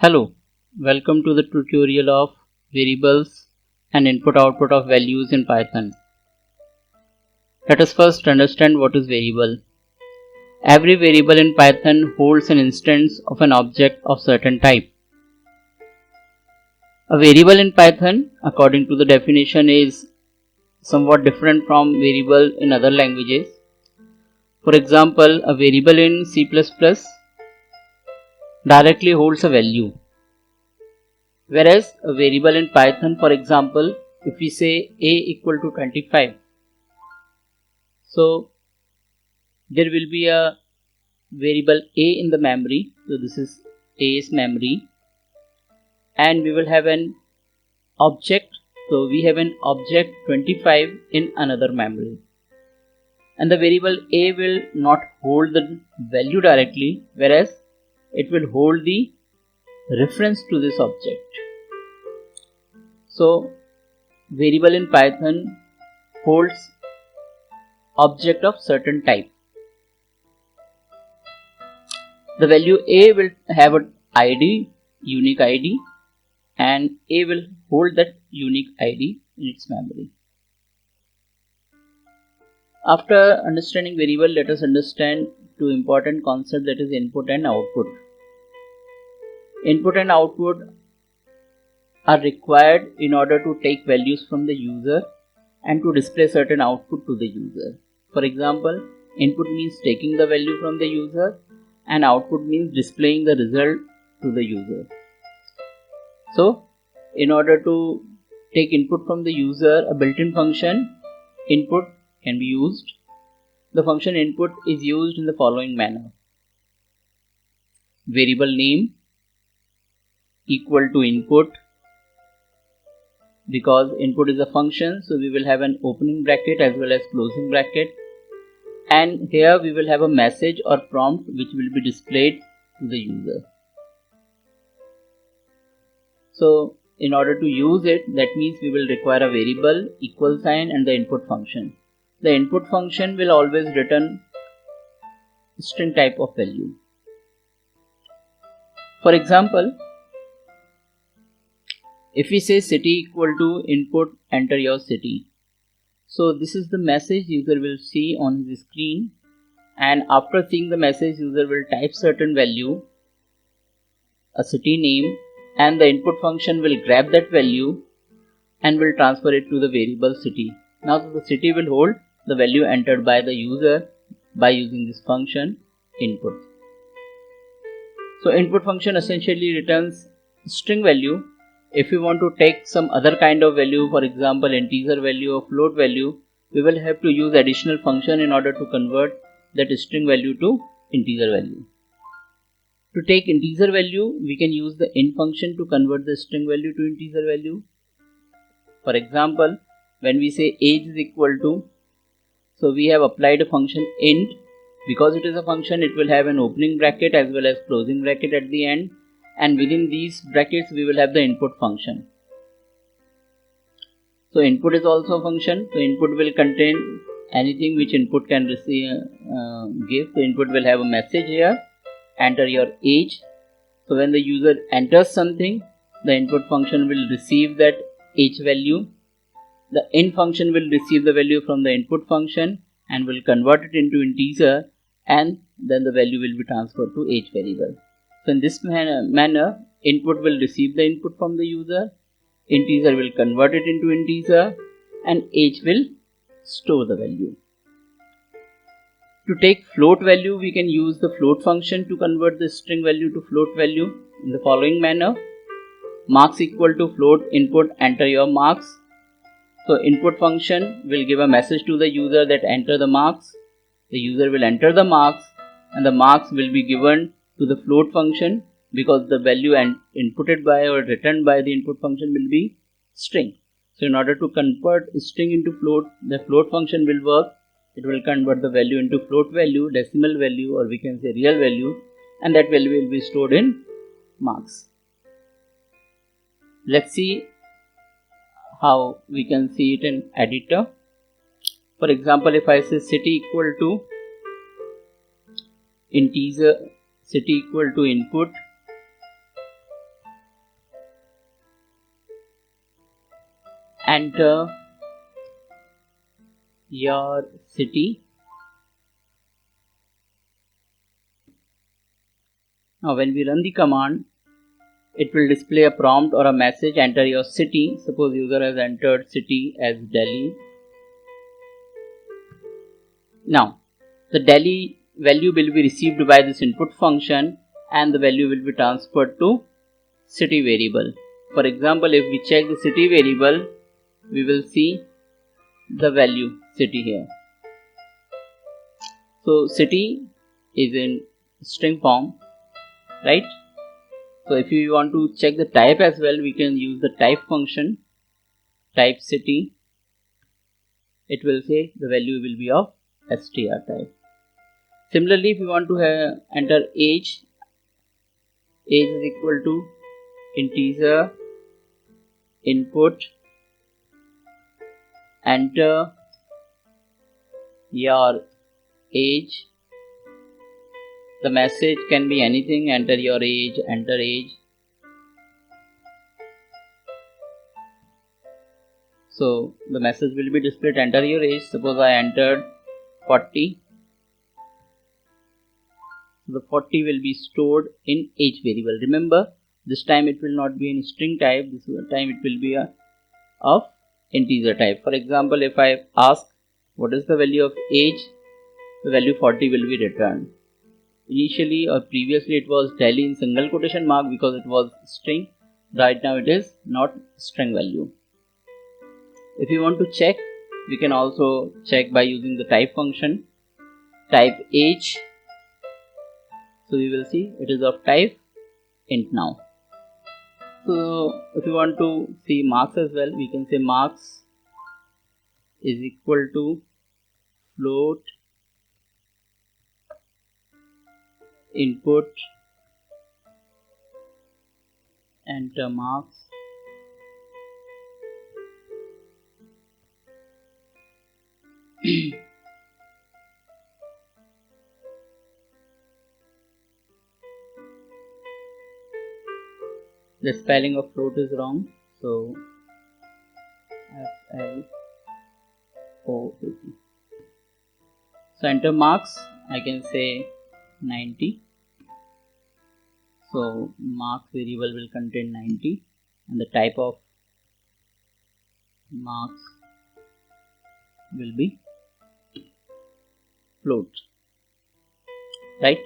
Hello, welcome to the tutorial of variables and input-output of values in Python. Let us first understand what is variable. Every variable in Python holds an instance of an object of certain type. A variable in Python, according to the definition, is somewhat different from variable in other languages. For example, a variable in C++ directly holds a value. Whereas a variable in Python, for example, if we say a equal to 25, so there will be a variable a in the memory. So this is a's memory, and we will have an object. So we have an object 25 in another memory, and the variable a will not hold the value directly, whereas it will hold the reference to this object. So variable in Python holds object of certain type. The value a will have an ID, unique ID, and a will hold that unique ID in its memory. After understanding variable, let us understand two important concepts, that is input and output. Input and output are required in order to take values from the user and to display certain output to the user. For example, input means taking the value from the user, and output means displaying the result to the user. So, in order to take input from the user, a built-in function input can be used. The function input is used in the following manner. Variable name equal to input. Because input is a function, so we will have an opening bracket as well as closing bracket, and here we will have a message or prompt which will be displayed to the user. So in order to use it, that means we will require a variable, equal sign, and the input function. The input function will always return string type of value. For example, if we say city equal to input, enter your city. So this is the message user will see on his screen, and after seeing the message, user will type certain value, a city name, and the input function will grab that value and will transfer it to the variable city. Now the city will hold the value entered by the user by using this function input. So input function essentially returns string value. If we want to take some other kind of value, for example integer value or float value, we will have to use additional function in order to convert that string value to integer value. To take integer value, we can use the int function to convert the string value to integer value. For example, when we say age is equal to, so we have applied a function int. Because it is a function, it will have an opening bracket as well as closing bracket at the end, and within these brackets we will have the input function. So input is also a function, so input will contain anything which input can receive, give. So input will have a message here, enter your age. So when the user enters something, the input function will receive that age value. The int function will receive the value from the input function and will convert it into integer, and then the value will be transferred to age variable. So in this manner, input will receive the input from the user, integer will convert it into integer, and age will store the value. To take float value, we can use the float function to convert the string value to float value in the following manner. Marks equal to float input, enter your marks. So input function will give a message to the user that enter the marks. The user will enter the marks, and the marks will be given to the float function because the value inputted by or returned by the input function will be string. So in order to convert string into float, the float function will work. It will convert the value into float value, decimal value, or we can say real value, and that value will be stored in marks. Let's see how we can see it in editor. For example, if I say city equal to integer, city equal to input, enter your city. Now when we run the command, it will display a prompt or a message, enter your city. Suppose user has entered city as Delhi. Now the Delhi value will be received by this input function and the value will be transferred to city variable. For example, if we check the city variable, we will see the value city here. So city is in string form, right? So if you want to check the type as well, we can use the type function, type city. It will say the value will be of str type. Similarly, if you want to enter age is equal to integer input, enter your age. The message can be anything, enter your age, enter age. So the message will be displayed, enter your age. Suppose I entered 40. The 40 will be stored in age variable. Remember, this time it will not be in string type, this time it will be of integer type. For example, if I ask what is the value of age, the value 40 will be returned. Initially or previously it was Delhi in single quotation mark because it was string. Right now it is not string value. If you want to check, we can also check by using the type function, type age. So we will see it is of type int now. So if you want to see marks as well, we can say marks is equal to float input, enter marks. The spelling of float is wrong, so FLOAT. So enter marks, I can say 90. So marks variable will contain 90 and the type of marks will be float, right?